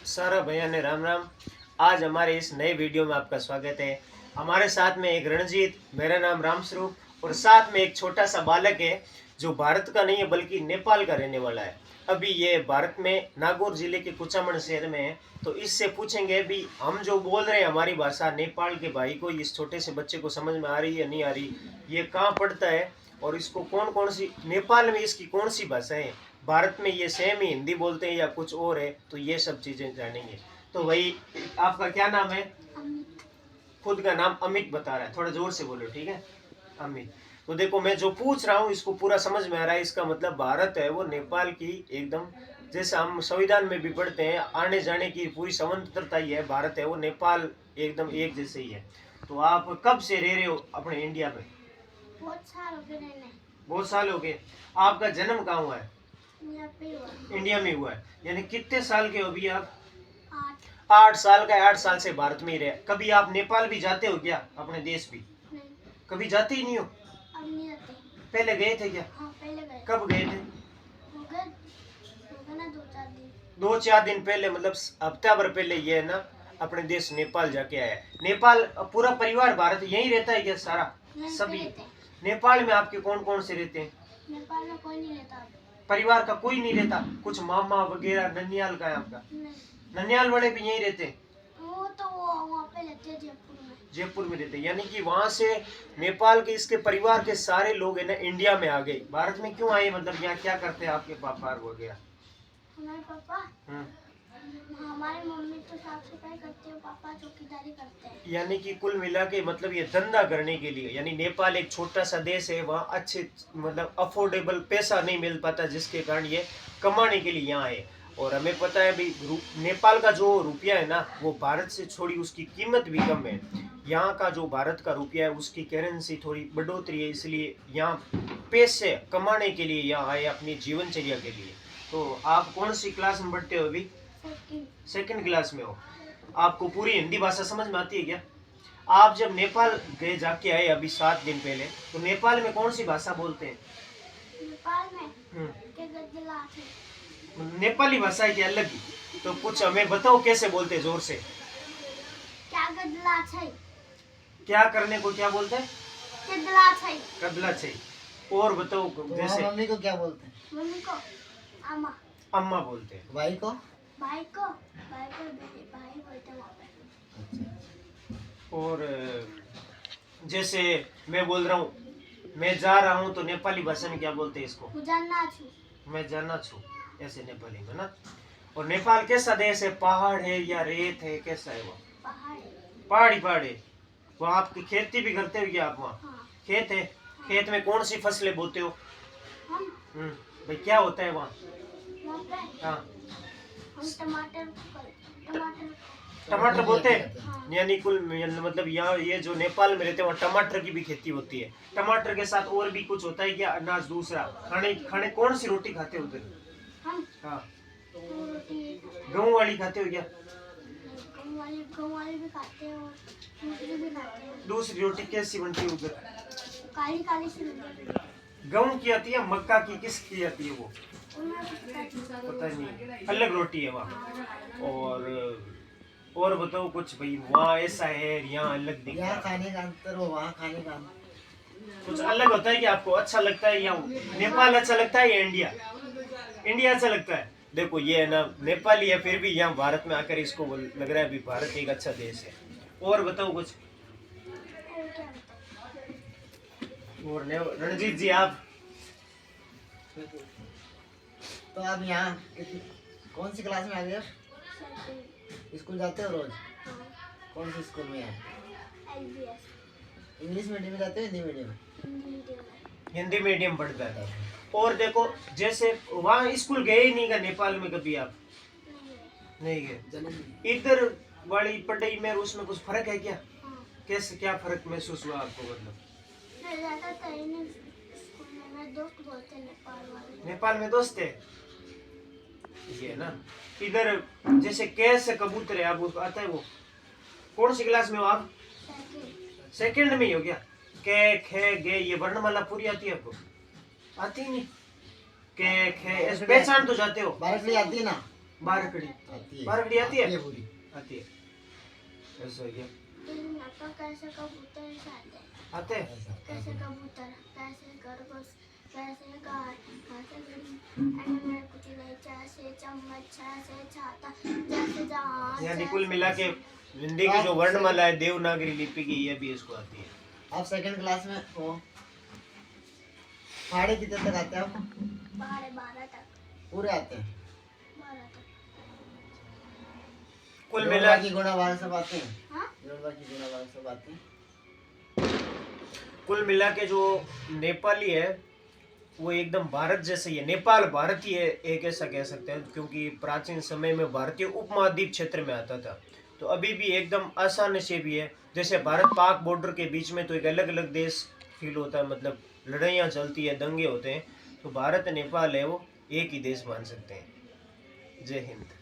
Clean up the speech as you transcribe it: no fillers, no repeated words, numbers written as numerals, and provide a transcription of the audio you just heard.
सारा भैया ने राम राम। आज हमारे इस नए वीडियो में आपका स्वागत है। हमारे साथ में एक रणजीत, मेरा नाम रामस्वरूप और साथ में एक छोटा सा बालक है जो भारत का नहीं है बल्कि नेपाल का रहने वाला है। अभी ये भारत में नागौर जिले के कुचामन शहर में है। तो इससे पूछेंगे भी हम जो बोल रहे हैं हमारी भाषा नेपाल के भाई को, इस छोटे से बच्चे को समझ में आ रही है नहीं आ रही, ये कहाँ पढ़ता है और इसको कौन कौन सी नेपाल में इसकी कौन सी भाषाएं हैं, भारत में ये सेम ही हिंदी बोलते हैं या कुछ और है, तो ये सब चीजें जानेंगे। तो भाई आपका क्या नाम है? खुद का नाम अमित बता रहा है, थोड़ा जोर से बोलो, ठीक है? अमित। तो देखो मैं जो पूछ रहा हूँ इसको पूरा समझ में आ रहा है। इसका मतलब भारत है वो नेपाल की एकदम, जैसे हम संविधान में भी पढ़ते हैं आने जाने की पूरी स्वतंत्रता ही है, भारत है वो नेपाल एकदम एक जैसे ही है। तो आप कब से रह रहे हो अपने इंडिया में? बहुत साल हो गए। बहुत साल हो गए। आपका जन्म कहाँ हुआ है? इंडिया में हुआ है। यानी कितने साल के हो अभी आप? 8 साल का है। 8 साल से भारत में ही रहे। कभी आप नेपाल भी जाते हो क्या? अपने देश भी नहीं, कभी जाते ही नहीं हो? अब नहीं जाते। पहले गए थे क्या? हाँ, पहले गए। कब गए थे? हो गए ना 2-4 दिन। 2-4 दिन पहले, मतलब हफ्ता भर पहले ये है ना अपने देश नेपाल जाके आया है। नेपाल पूरा परिवार भारत यहीं रहता है क्या सारा? नहीं, सभी रहते हैं। नेपाल में आपके कौन कौन से रहते हैं? नेपाल में कोई नहीं रहता। परिवार का कोई नहीं रहता? कुछ मामा वगैरह? ननियाल का है आपका? नहीं, ननियाल वाले भी यहीं रहते हैं? वो तो वो वहाँ पे रहते हैं जयपुर में। जयपुर में रहते हैं। यानी कि वहां से नेपाल के इसके परिवार के सारे लोग है ना इंडिया में आ गए। भारत में क्यों आए, मतलब यहाँ क्या करते हैं आपके पापा वगैरह? हमारे पापा, हमारे मम्मी तो साफ सफाई करते हैं, पापा चौकीदारी करते हैं। यानी कि कुल मिला के मतलब ये धंधा करने के लिए, यानी नेपाल एक छोटा सा देश है, वहाँ अच्छे मतलब अफोर्डेबल पैसा नहीं मिल पाता जिसके कारण ये कमाने के लिए यहाँ आए। और हमें पता है भी नेपाल का जो रुपया है ना वो भारत से थोड़ी उसकी कीमत भी कम है। यहाँ का जो भारत का रुपया है उसकी करेंसी थोड़ी बढ़ोतरी है, इसलिए यहाँ पैसे कमाने के लिए यहाँ आए अपनी जीवनचर्या के लिए। तो आप कौन सी क्लास में पढ़ते हो अभी? सेकंड क्लास में हो। आपको पूरी हिंदी भाषा समझ में आती है क्या? आप जब नेपाल गए जाके आए अभी 7 दिन पहले, तो नेपाल में कौन सी भाषा बोलते हैं? नेपाल में के गद्दला थे। नेपाली भाषा है क्या अलग ही? तो कुछ हमें बताओ कैसे बोलते हैं, जोर से। क्या गद्दला थे? क्या करने को क्या बोलते हैं? गद्दला थे। कदला चाहिए। और बताओ जैसे मम्मी को क्या बोलते हैं? मम्मी को अम्मा। अम्मा बोलते हैं। भाई को? भाई भाई बोलते हैं वहाँ पे। और जैसे मैं बोल रहा हूँ मैं जा रहा हूँ, तो नेपाली भाषा में क्या बोलते हैं इसको? जानना छू। मैं जाना छू, ऐसे नेपाली में ना। और नेपाल कैसा देश है? पहाड़ है या रेत है, कैसा है वो? पहाड़ी पहाड़ है। वहाँ आपकी खेती भी करते हो क्या आप वहाँ? हाँ। खेत है। खेत में कौन सी फसलें बोते हो? हम भाई क्या होता है वहाँ? वहाँ पे हाँ, हम टमाटर टमाटर बोते हैं। हाँ। यानी कुल मतलब यहाँ ये जो नेपाल में रहते हैं वहाँ टमाटर की भी खेती होती है। टमाटर के साथ और भी कुछ होता है क्या अनाज दूसरा? खाने खाने कौन सी रोटी खाते हो उधर? हम हाँ, रोटी गेहूं वाली खाते हो क्या? गहूँ वाली भी खाते हैं और दूसरी भी खाते हैं। दूसरी रोटी कैसी बनती है उधर? काली काली सी बनती है। गेहूं की आती है, मक्का की, किसकी आती है वो? उनमें कुछ पता नहीं, अलग रोटी है वहाँ। और बताओ कुछ भाई, वहाँ ऐसा है यहाँ अलग दिखता यहाँ है? खाने का अंतर हो, वहाँ खाने का अंतर। कुछ अलग होता है कि आपको अच्छा लगता है या नेपाल अच्छा लगता है या इंडिया? इंडिया अच्छा लगता है। देखो ये है ना नेपाली है, फिर भी यहाँ भारत में आकर इसको लग रहा है भी भारत एक अच्छा देश है। और बताओ कुछ। और रणजीत जी आप? तो आप यहाँ कौन सी क्लास में आ गए? स्कूल जाते हो रोज? कौन से स्कूल में है? इंग्लिश मीडियम में जाते हो हिंदी मीडियम में? हिंदी मीडियम पढ़ता है। और देखो जैसे वहाँ स्कूल गए ही नहीं का नेपाल में कभी आप? नहीं गए। इधर वाली पढ़ाई में उसमें कुछ फर्क है क्या? कैसे क्या फर्क महसूस हुआ आपको? मतलब नेपाल में दोस्त है ये ना। इधर जैसे कैसे कबूतर है, आपको आता है वो? कौन सी क्लास में हो आप? सेकंड में ही हो क्या? के खे गे ये वर्णमाला पूरी आती है आपको? आती नहीं? के खे पहचान तो जाते हो? भारत में आती है ना? बारकड़ी आती है। बारकड़ी आती है पूरी। आती है। ऐसा है क्या? पापा कैसे कबूतर ऐसे आते हैं? आते हैं। कैसे कबूतर, कैसे खरगोश, कैसे गाय, कैसे घड़ी, ऐसे में कुचले, जैसे चम्मच, जैसे छाता, जैसे जहाज, यानी जैसे- कुल मिला के हिंदी की जो वर्णमाला है देवनागरी लिपि की, ये भी इसको आती है। आप सेकंड क्लास में हो, पहाड़े कितने तक आते हैं आप? पहाड़े 12 तक, पूरे आते हैं? 12 तक। कुल मिला की गुणा भाग सब आते हैं? हाँ? जोड़वा की गुणा भाग सब आते हैं? कुल मिला के जो नेपाली है वो एकदम भारत जैसे ही है। नेपाल भारत ही है, एक ऐसा कह सकते हैं, क्योंकि प्राचीन समय में भारतीय उपमहाद्वीप क्षेत्र में आता था। तो अभी भी एकदम आसानी से भी है। जैसे भारत पाक बॉर्डर के बीच में तो एक अलग अलग देश फील होता है, मतलब लड़ाइयाँ चलती है, दंगे होते हैं। तो भारत नेपाल है वो एक ही देश मान सकते हैं। जय हिंद।